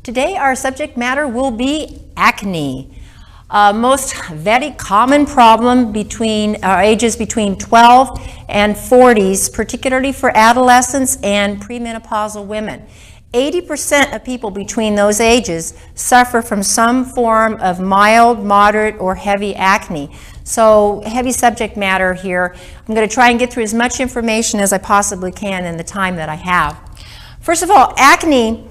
Today our subject matter will be acne. Most very common problem between ages between 12 and 40s, particularly for adolescents and premenopausal women. 80% of people between those ages suffer from some form of mild, moderate, or heavy acne. So heavy subject matter here. I'm going to try and get through as much information as I possibly can in the time that I have. First of all, acne,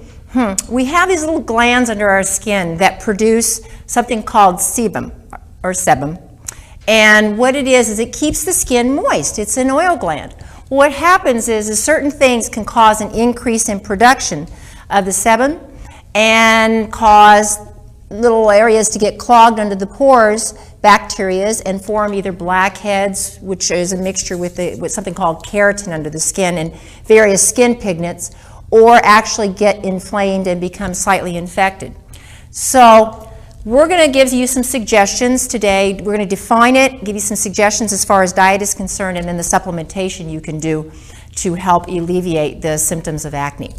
we have these little glands under our skin that produce something called sebum, or sebum. And what it is it keeps the skin moist. It's an oil gland. What happens is certain things can cause an increase in production of the sebum and cause little areas to get clogged under the pores, bacteria, and form either blackheads, which is a mixture with something called keratin under the skin, and various skin pigments, or actually get inflamed and become slightly infected. So we're going to give you some suggestions today. We're going to define it, give you some suggestions as far as diet is concerned, and then the supplementation you can do to help alleviate the symptoms of acne.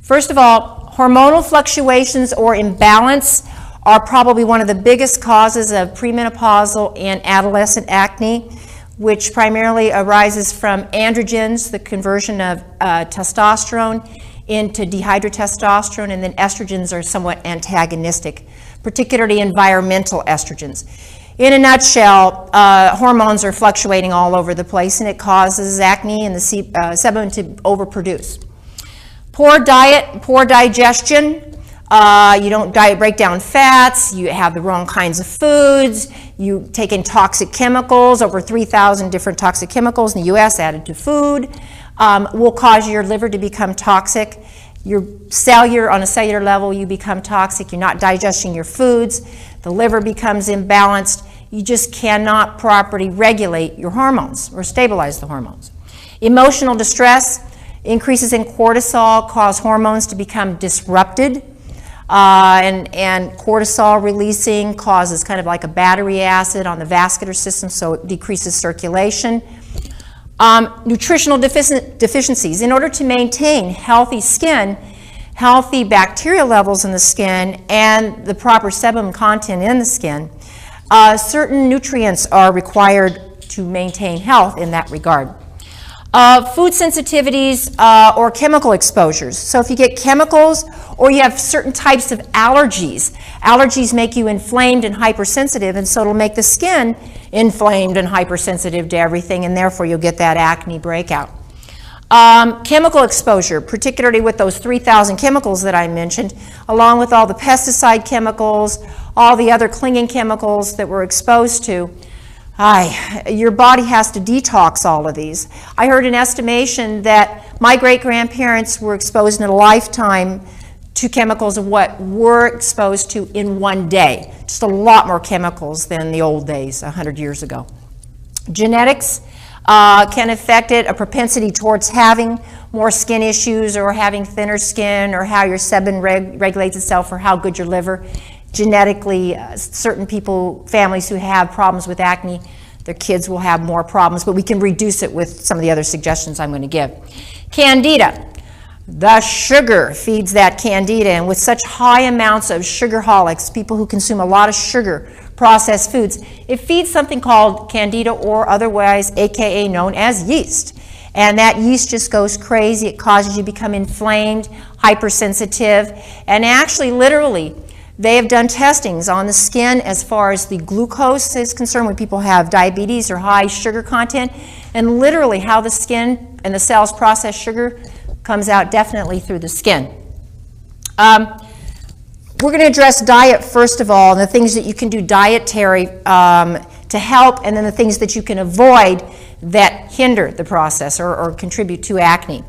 First of all, hormonal fluctuations or imbalance are probably one of the biggest causes of premenopausal and adolescent acne, which primarily arises from androgens, the conversion of testosterone into dihydrotestosterone, and then estrogens are somewhat antagonistic, particularly environmental estrogens. In a nutshell, hormones are fluctuating all over the place, and it causes acne and the sebum to overproduce. Poor diet, poor digestion, you don't break down fats, you have the wrong kinds of foods, you take in toxic chemicals, over 3,000 different toxic chemicals in the U.S. added to food, will cause your liver to become toxic. On a cellular level, you become toxic. You're not digesting your foods. The liver becomes imbalanced. You just cannot properly regulate your hormones or stabilize the hormones. Emotional distress, increases in cortisol cause hormones to become disrupted. And cortisol releasing causes kind of like a battery acid on the vascular system, so it decreases circulation. Nutritional deficiencies. In order to maintain healthy skin, healthy bacterial levels in the skin, and the proper sebum content in the skin, certain nutrients are required to maintain health in that regard. Food sensitivities or chemical exposures. So if you get chemicals or you have certain types of allergies, allergies make you inflamed and hypersensitive, and so it'll make the skin inflamed and hypersensitive to everything, and therefore you'll get that acne breakout. Chemical exposure, particularly with those 3,000 chemicals that I mentioned, along with all the pesticide chemicals, all the other clinging chemicals that we're exposed to. Your body has to detox all of these. I heard an estimation that my great-grandparents were exposed in a lifetime to chemicals of what we're exposed to in one day. Just a lot more chemicals than the old days, 100 years ago. Genetics can affect it, a propensity towards having more skin issues or having thinner skin, or how your sebum regulates itself, or how good your liver. Genetically, certain people, families who have problems with acne, their kids will have more problems, but we can reduce it with some of the other suggestions I'm going to give. Candida. The sugar feeds that candida, and with such high amounts of sugarholics, people who consume a lot of sugar, processed foods, it feeds something called candida, or otherwise aka known as yeast. And that yeast just goes crazy. It causes you to become inflamed, hypersensitive, and actually literally they have done testings on the skin as far as the glucose is concerned when people have diabetes or high sugar content, and literally how the skin and the cells process sugar comes out definitely through the skin. We're going to address diet first of all, and the things that you can do dietary to help, and then the things that you can avoid that hinder the process or contribute to acne.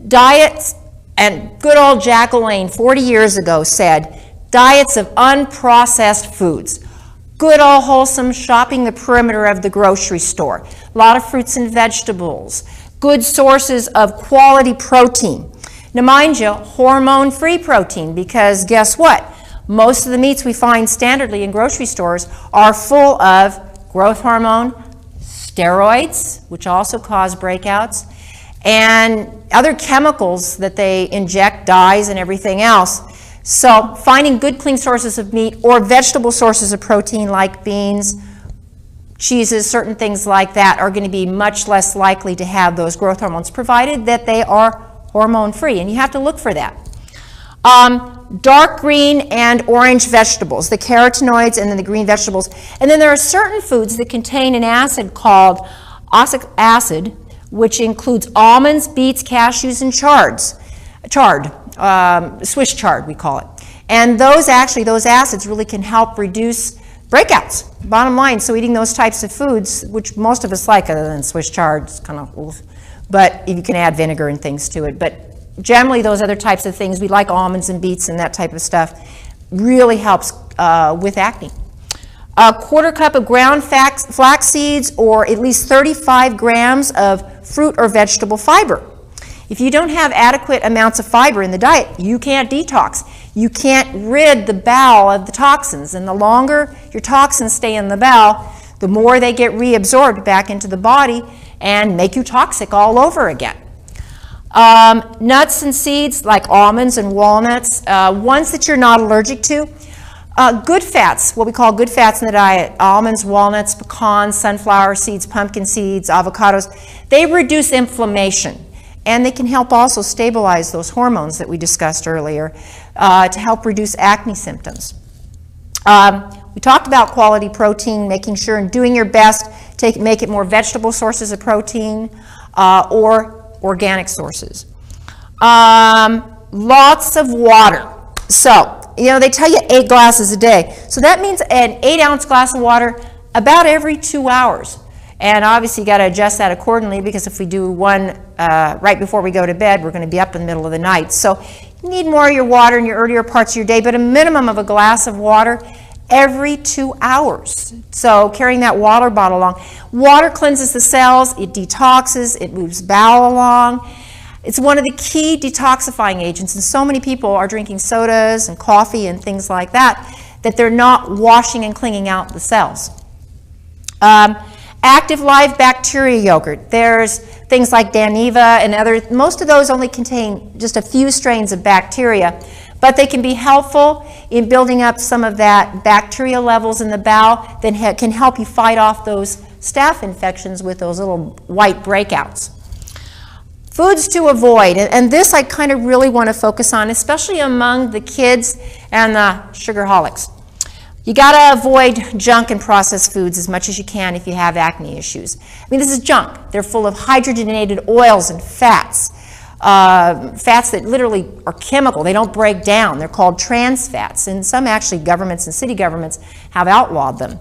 Diets, and good old Jack LaLanne 40 years ago said, diets of unprocessed foods. Good old wholesome shopping the perimeter of the grocery store. A lot of fruits and vegetables. Good sources of quality protein. Now mind you, hormone-free protein, because guess what? Most of the meats we find standardly in grocery stores are full of growth hormone, steroids, which also cause breakouts, and other chemicals that they inject, dyes and everything else, So finding good clean sources of meat or vegetable sources of protein like beans, cheeses, certain things like that are going to be much less likely to have those growth hormones, provided that they are hormone free, and you have to look for that. Dark green and orange vegetables, the carotenoids and then the green vegetables. And then there are certain foods that contain an acid called oxalic acid, which includes almonds, beets, cashews, and Swiss chard we call it. And those acids really can help reduce breakouts, bottom line. So eating those types of foods, which most of us like other than Swiss chard, it's kind of oof, but you can add vinegar and things to it. But generally those other types of things, we like almonds and beets and that type of stuff, really helps with acne. A quarter cup of ground flax seeds or at least 35 grams of fruit or vegetable fiber. If you don't have adequate amounts of fiber in the diet, you can't detox. You can't rid the bowel of the toxins, and the longer your toxins stay in the bowel, the more they get reabsorbed back into the body and make you toxic all over again. Nuts and seeds like almonds and walnuts, ones that you're not allergic to. Good fats, what we call good fats in the diet, almonds, walnuts, pecans, sunflower seeds, pumpkin seeds, avocados, they reduce inflammation. And they can help also stabilize those hormones that we discussed earlier to help reduce acne symptoms. We talked about quality protein, making sure and doing your best to make it more vegetable sources of protein or organic sources. Lots of water. So, you know, they tell you 8 glasses a day. So that means an 8-ounce glass of water about every 2 hours. And obviously you got to adjust that accordingly, because if we do one right before we go to bed, we're going to be up in the middle of the night. So you need more of your water in your earlier parts of your day, but a minimum of a glass of water every 2 hours. So carrying that water bottle along. Water cleanses the cells, it detoxes, it moves bowel along. It's one of the key detoxifying agents, and so many people are drinking sodas and coffee and things like that, that they're not washing and cleaning out the cells. Active live bacteria yogurt. There's things like Daniva and other, most of those only contain just a few strains of bacteria, but they can be helpful in building up some of that bacteria levels in the bowel that can help you fight off those staph infections with those little white breakouts. Foods to avoid, and this I kind of really want to focus on, especially among the kids and the sugarholics. You got to avoid junk and processed foods as much as you can if you have acne issues. I mean, this is junk. They're full of hydrogenated oils and fats, fats that literally are chemical. They don't break down. They're called trans fats, and some actually governments and city governments have outlawed them.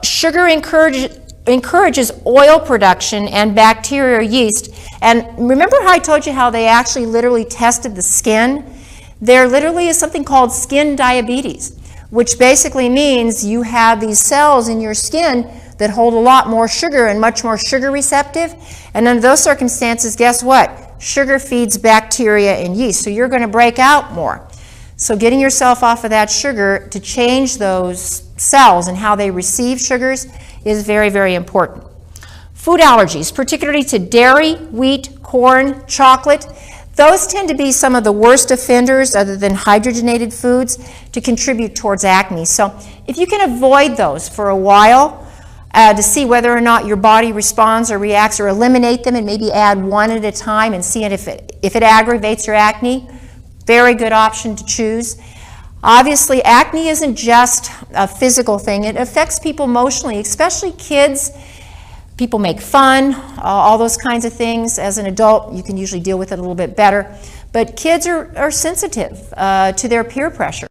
Sugar encourages oil production and bacteria or yeast. And remember how I told you how they actually literally tested the skin? There literally is something called skin diabetes, which basically means you have these cells in your skin that hold a lot more sugar and much more sugar receptive. And under those circumstances, guess what? Sugar feeds bacteria and yeast, so you're going to break out more. So getting yourself off of that sugar to change those cells and how they receive sugars is very, very important. Food allergies, particularly to dairy, wheat, corn, chocolate. Those tend to be some of the worst offenders, other than hydrogenated foods, to contribute towards acne. So if you can avoid those for a while to see whether or not your body responds or reacts, or eliminate them and maybe add one at a time and see if it aggravates your acne, very good option to choose. Obviously, acne isn't just a physical thing. It affects people emotionally, especially kids. People make fun, all those kinds of things. As an adult, you can usually deal with it a little bit better. But kids are sensitive to their peer pressure.